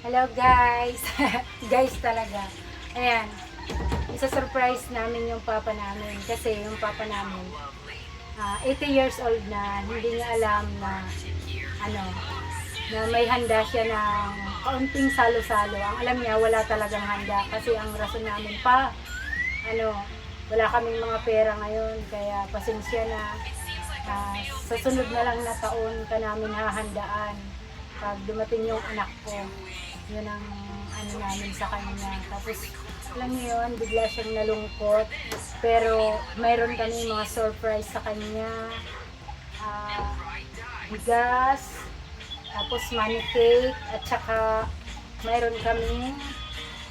Hello guys! Guys talaga. Ayan. Isa-surprise namin yung papa namin. Kasi yung papa namin, 80 years old na, hindi niya alam na, na may handa siya ng kaunting salo-salo. Ang alam niya, wala talagang handa. Kasi ang rason namin wala kaming mga pera ngayon. Kaya pasensya na. Sa sunod na lang na taon ka namin hahandaan. Pag dumating yung anak ko, yun ang namin sa kanya. Tapos, alam niyo yun, bigla siyang nalungkot. Pero, mayroon kami mga surprise sa kanya. Bigas, tapos money cake, at saka mayroon kami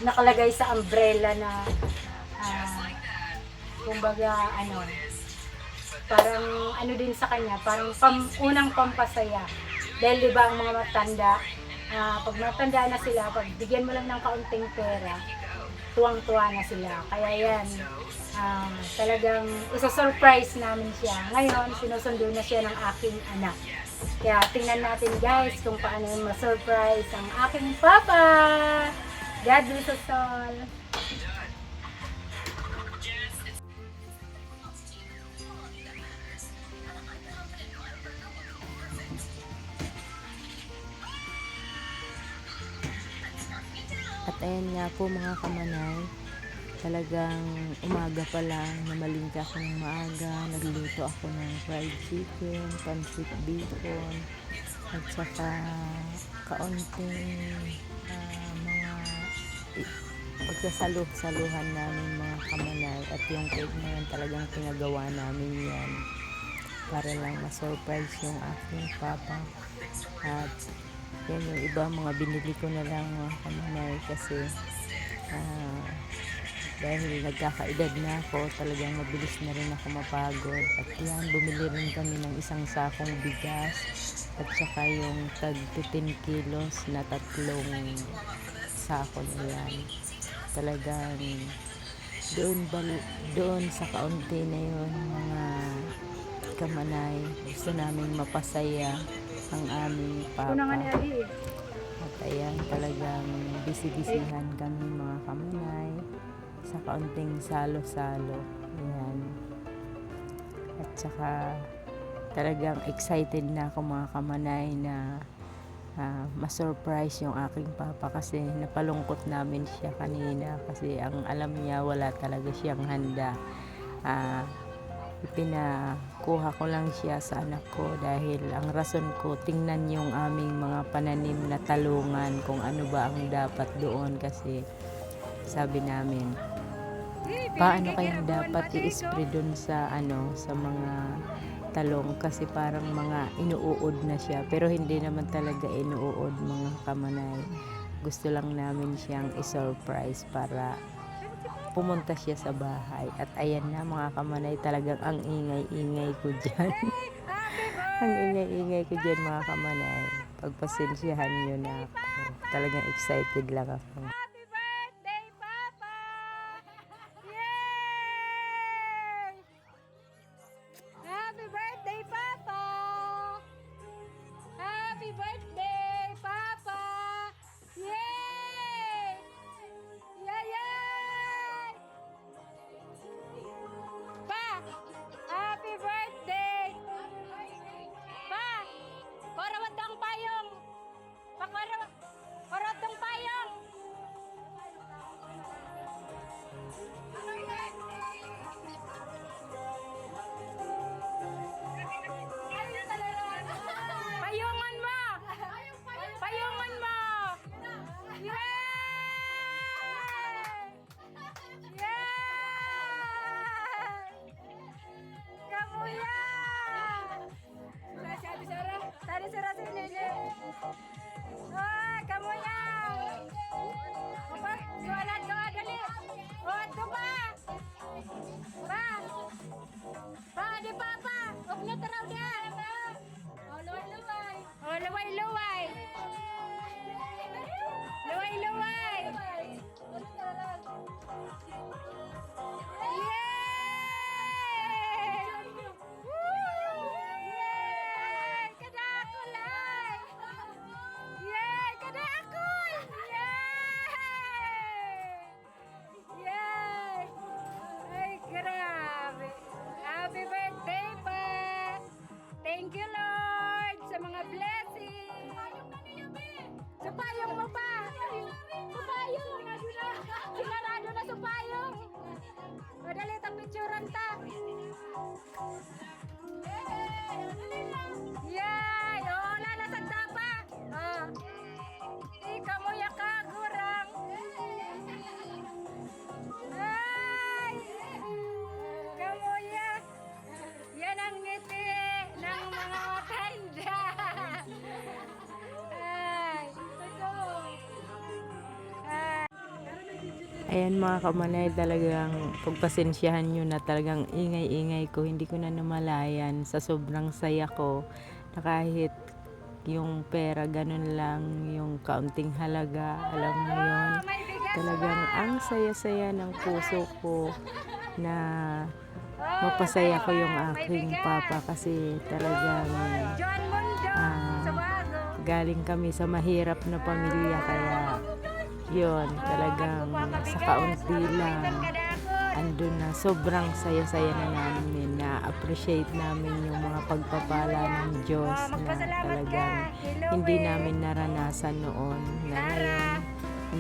nakalagay sa umbrella na kumbaga parang din sa kanya, parang unang pampasaya. Dahil diba ang mga matanda, pag matanda na sila, pag bigyan mo lang ng kaunting pera, tuwang-tuwa na sila. Kaya yan, talagang isa-surprise namin siya. Ngayon, sinusundo na siya ng aking anak. Kaya tingnan natin guys kung paano yung ma-surprise ang aking papa. God bless us all. At ayan nga po mga kamanay, talagang umaga pa lang, namalingka ako ng maaga, nagluto ako ng fried chicken, pancit bacon, at saka kaunting mga pagsasalo-saluhan namin mga kamanay. At yung cake na yan, talagang pinagawa namin yan para lang ma-surprise yung aking papa. At yan yung iba mga binili ko na lang mga kamanay kasi dahil nagkakaedad na ako, talagang mabilis na rin ako mapagod. At yan, bumili rin kami ng isang sakong bigas at saka yung tag 10 kilos na tatlong sako na yan. Talagang doon sa kaunti na yun mga kamanay, gusto namin mapasaya ang aming papa. At ayan, talagang busy-busyhan kami mga kamanay sa kaunting salo-salo. Ayan. At saka talagang excited na ako mga kamanay na ma-surprise yung aking papa kasi napalungkot namin siya kanina kasi ang alam niya wala talaga siyang handa. Ipinakuha ko lang siya sa anak ko dahil ang rason ko, tingnan yung aming mga pananim na talungan kung ano ba ang dapat doon kasi sabi namin paano kayang dapat i-spray doon sa sa mga talong kasi parang mga inuud na siya pero hindi naman talaga inuud mga kamanay. Gusto lang namin siyang i-surprise para pumunta siya sa bahay. At ayan na mga kamanay, talagang ang ingay-ingay ko dyan. Ang ingay-ingay ko dyan mga kamanay. Pagpasensyahan nyo na ako. Talagang excited lang ako. Happy birthday, Papa! Yay! Happy birthday, Papa! Happy birthday, Papa! Yay! Yay! Yay! Pa! Happy birthday! Pa! Korawat ang payong! Pa, korawat ang payong! Ayan mga kamanay, talagang pagpasensyahan nyo na talagang ingay-ingay ko. Hindi ko na namalayan sa sobrang saya ko na kahit yung pera ganun lang, yung kaunting halaga, alam mo yun. Talagang ang saya-saya ng puso ko na mapasaya ko yung aking papa kasi talagang galing kami sa mahirap na pamilya kaya yun, talagang sa kaunti lang andun na sobrang saya-saya na namin, na appreciate namin yung mga pagpapala ng Diyos na talagang hindi namin naranasan noon, na ngayon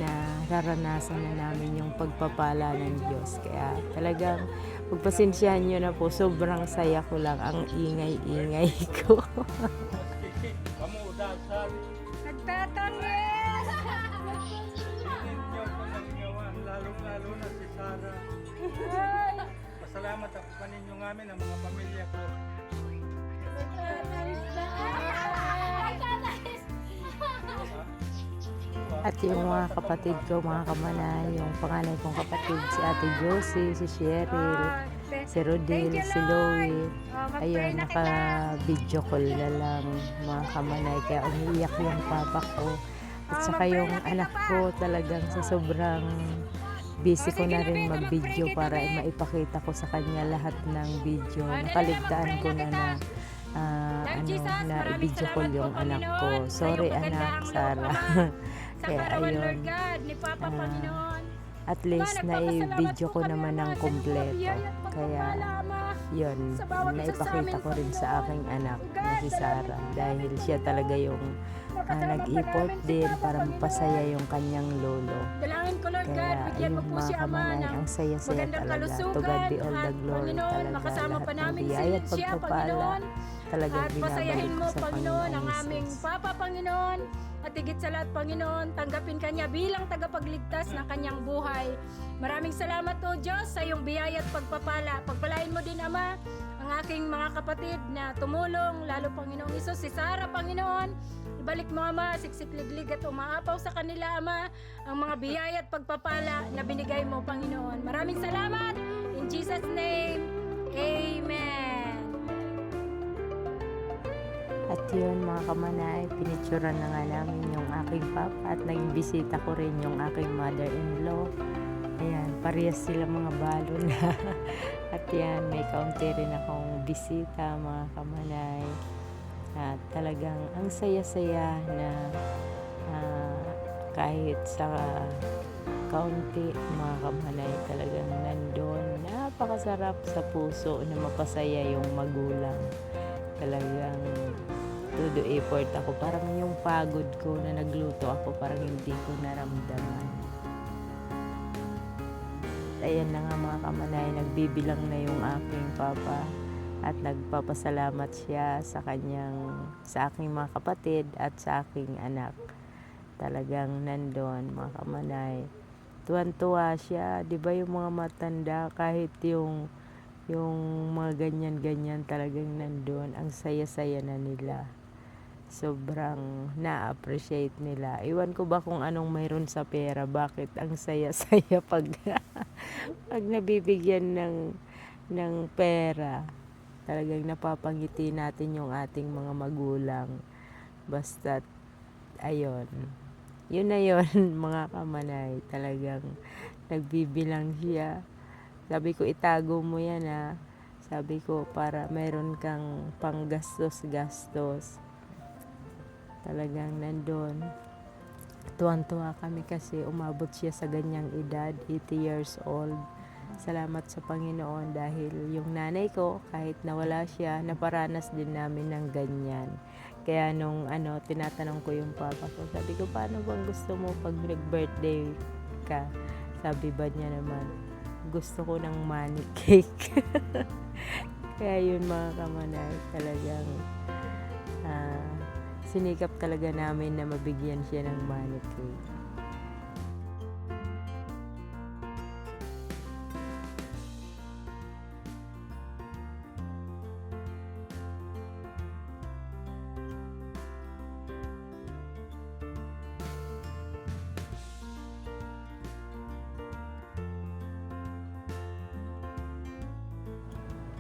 na naranasan na namin yung pagpapala ng Diyos. Kaya talagang pagpasensyahan nyo na po, sobrang saya ko lang, ang ingay-ingay ko. Nagtatangis! Lalo na si Sara. Pasalamat ako kaninyo ngamin ang mga pamilya ko. At yung mga kapatid ko, mga kamanay, yung panganay kong kapatid, si Ate Josie, si Cheryl, si Rodel, si Louie. Ayun, naka-video call na lang mga kamanay, kaya umiiyak yung papa ko. At saka yung anak ko, talagang sa sobrang busy ko na rin mag-video para maipakita ko sa kanya lahat ng video. Nakaligtaan ko na na i-video call yung anak ko. Sorry anak, Sarah. Kaya ayun, at least na i-video ko naman ng kumpleto. Kaya yun, naipakita ko rin sa aking anak na si Sarah dahil siya talaga yung nag-effort din para mapasaya yung kanyang lolo. Kaya ayun mga kamanay, ang saya-saya talaga. To God be all the glory talaga. Lahat ng biyaya at pagpapala talagang binabalik ko sa Panginoon ang aming Jesus. Papa, Panginoon, at higit sa lahat, Panginoon, tanggapin Kanya bilang tagapagligtas ng Kanyang buhay. Maraming salamat o Diyos sa iyong biyaya at pagpapala. Pagpalain mo din, Ama, ang aking mga kapatid na tumulong, lalo Panginoong Isus, si Sarah, Panginoon. Ibalik mo, Ama, siksik-liglig at umaapaw sa kanila, Ama, ang mga biyaya at pagpapala na binigay mo, Panginoon. Maraming salamat. In Jesus' name, Amen. At yun mga kamanay, pinicturan na nga namin yung aking papa at naging bisita ko rin yung aking mother-in-law. Ayan, parehas sila mga balo na. At yan, may kaunti rin akong bisita mga kamanay. At talagang ang saya-saya na kahit sa kaunti mga kamanay talagang nandun. Napakasarap sa puso na mapasaya yung magulang. Talagang todo effort ako. Parang yung pagod ko na nagluto ako, parang hindi ko naramdaman. Ayan na nga mga kamanay, nagbibilang na yung aking papa at nagpapasalamat siya sa aking mga kapatid at sa aking anak. Talagang nandun mga kamanay. Tuwan-tuwa siya, di ba yung mga matanda kahit yung mga ganyan-ganyan talagang nandun. Ang saya-saya na nila. Sobrang na-appreciate nila. Iwan ko ba kung anong mayroon sa pera, bakit ang saya-saya pag nabibigyan ng pera. Talagang napapangiti natin yung ating mga magulang. Basta't ayun. Yun na yun mga kamanay. Talagang nagbibilang siya. Sabi ko, itago mo yan Sabi ko, para meron kang panggastos-gastos. Talagang nandun. Tuwang-tuwa kami kasi umabot siya sa ganyang edad, 80 years old. Salamat sa Panginoon dahil yung nanay ko, kahit nawala siya, naparanas din namin ng ganyan. Kaya nung tinatanong ko yung papa ko, sabi ko, paano bang gusto mo pag nag-birthday ka? Sabi ba niya naman, gusto ko ng money cake. Kaya yun mga kamanay, talagang sinikap talaga namin na mabigyan siya ng money cake.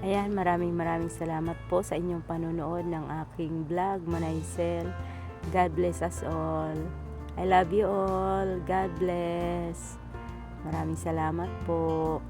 Ayan, maraming salamat po sa inyong panonood ng aking vlog, Manaysel. God bless us all. I love you all. God bless. Maraming salamat po.